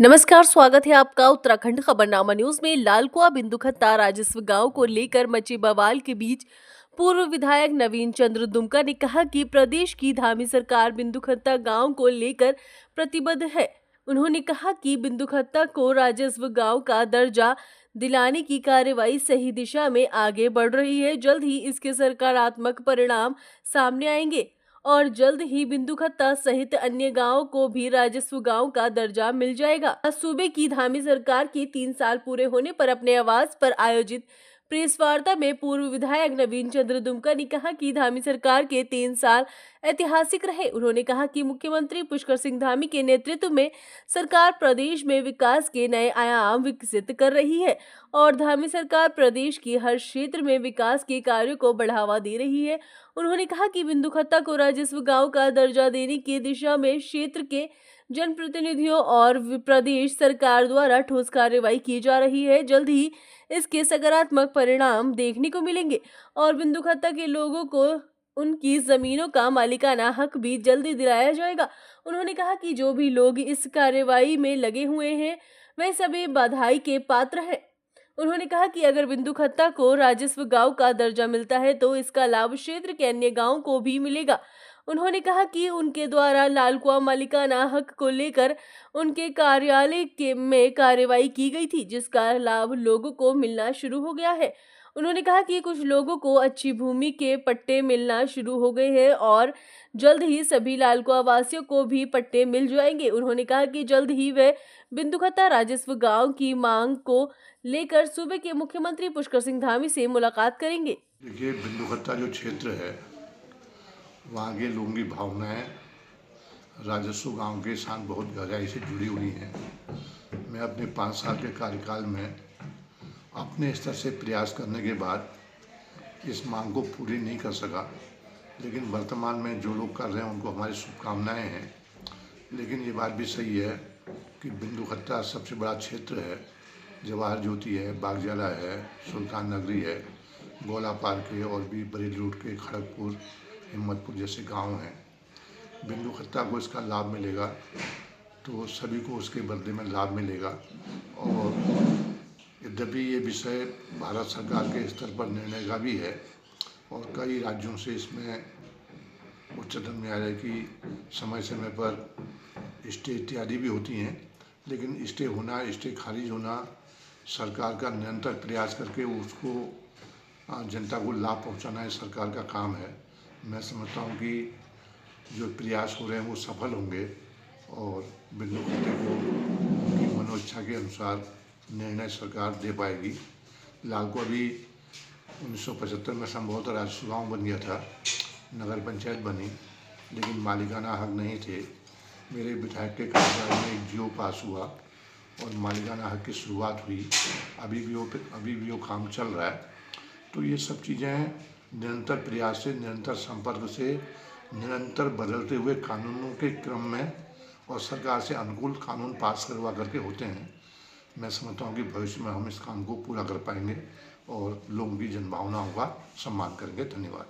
नमस्कार, स्वागत है आपका उत्तराखंड खबरनामा न्यूज में। लालकुआ बिंदुखत्ता राजस्व गांव को लेकर मचे बवाल के बीच पूर्व विधायक नवीन चंद्र दुमका ने कहा कि प्रदेश की धामी सरकार बिंदुखत्ता गांव को लेकर प्रतिबद्ध है। उन्होंने कहा कि बिंदुखत्ता को राजस्व गांव का दर्जा दिलाने की कार्रवाई सही दिशा में आगे बढ़ रही है। जल्द ही इसके सकारात्मक परिणाम सामने आएंगे और जल्द ही बिंदुखत्ता सहित अन्य गांवों को भी राजस्व गांव का दर्जा मिल जाएगा। सूबे की धामी सरकार के 3 साल पूरे होने पर अपने आवास पर आयोजित प्रेस वार्ता में पूर्व विधायक नवीन चंद्र दुमका ने कहा कि धामी सरकार के 3 साल ऐतिहासिक रहे। उन्होंने कहा कि मुख्यमंत्री पुष्कर सिंह धामी के नेतृत्व में सरकार प्रदेश में विकास के नए आयाम विकसित कर रही है और धामी सरकार प्रदेश की हर क्षेत्र में विकास के कार्यों को बढ़ावा दे रही है। उन्होंने कहा कि बिंदुखत्ता को राजस्व गांव का दर्जा देने की दिशा में क्षेत्र के जनप्रतिनिधियों और प्रदेश सरकार द्वारा ठोस कार्रवाई की जा रही है। जल्द ही इसके सकारात्मक परिणाम देखने को मिलेंगे और बिंदुखत्ता के लोगों को उनकी जमीनों का मालिकाना हक भी जल्दी दिलाया जाएगा। उन्होंने कहा कि जो भी लोग इस कार्रवाई में लगे हुए हैं वे सभी बधाई के पात्र हैं। उन्होंने कहा कि अगर बिंदुखत्ता को राजस्व गांव का दर्जा मिलता है तो इसका लाभ क्षेत्र के अन्य गांवों को भी मिलेगा। उन्होंने कहा कि उनके द्वारा लालकुआ मालिकाना हक को लेकर उनके कार्यालय के में कार्रवाई की गई थी, जिसका लाभ लोगों को मिलना शुरू हो गया है। उन्होंने कहा कि कुछ लोगों को अच्छी भूमि के पट्टे मिलना शुरू हो गए हैं और जल्द ही सभी लालकुआ वासियों को भी पट्टे मिल जाएंगे। उन्होंने कहा कि जल्द ही वे बिंदुखत्ता राजस्व गांव की मांग को लेकर सूबे के मुख्यमंत्री पुष्कर सिंह धामी से मुलाकात करेंगे। देखिए, बिंदुखत्ता जो क्षेत्र है वहाँ के लोगों की भावनाएं राजस्व गांव के साथ बहुत गहराई से जुड़ी हुई हैं। मैं अपने 5 साल के कार्यकाल में अपने स्तर से प्रयास करने के बाद इस मांग को पूरी नहीं कर सका, लेकिन वर्तमान में जो लोग कर रहे हैं उनको हमारी शुभकामनाएं हैं। लेकिन ये बात भी सही है कि बिंदुखत्ता सबसे बड़ा क्षेत्र है। जवाहर ज्योति है, बागजाला है, सुल्तान नगरी है, गोला पार्क है और भी बरेली रोड के खड़गपुर, हिम्मतपुर जैसे गांव हैं। बिंदुखत्ता को इसका लाभ मिलेगा तो सभी को उसके बदले में लाभ मिलेगा। और यद्यपि ये विषय भारत सरकार के स्तर पर निर्णय का भी है और कई राज्यों से इसमें उच्चतम न्यायालय की समय समय पर स्टे इत्यादि भी होती हैं, लेकिन स्टे होना, स्टे खारिज होना सरकार का निरंतर प्रयास करके उसको जनता को लाभ पहुंचाना है सरकार का काम है। मैं समझता हूं कि जो प्रयास हो रहे हैं वो सफल होंगे और बिंदुखत्ते को उनकी मनोइच्छा के अनुसार निर्णय सरकार दे पाएगी। लालकुआ भी 1975 में संभवतः राजस्व गाँव बन गया था, नगर पंचायत बनी, लेकिन मालिकाना हक नहीं थे। मेरे विधायक के कार्यकाल में एक जीओ पास हुआ और मालिकाना हक की शुरुआत हुई। अभी भी वो काम चल रहा है। तो ये सब चीज़ें निरंतर प्रयास से, निरंतर संपर्क से, निरंतर बदलते हुए कानूनों के क्रम में और सरकार से अनुकूल कानून पास करवा करके होते हैं। मैं समझता हूँ कि भविष्य में हम इस काम को पूरा कर पाएंगे और लोगों की जनभावनाओं का सम्मान करेंगे। धन्यवाद।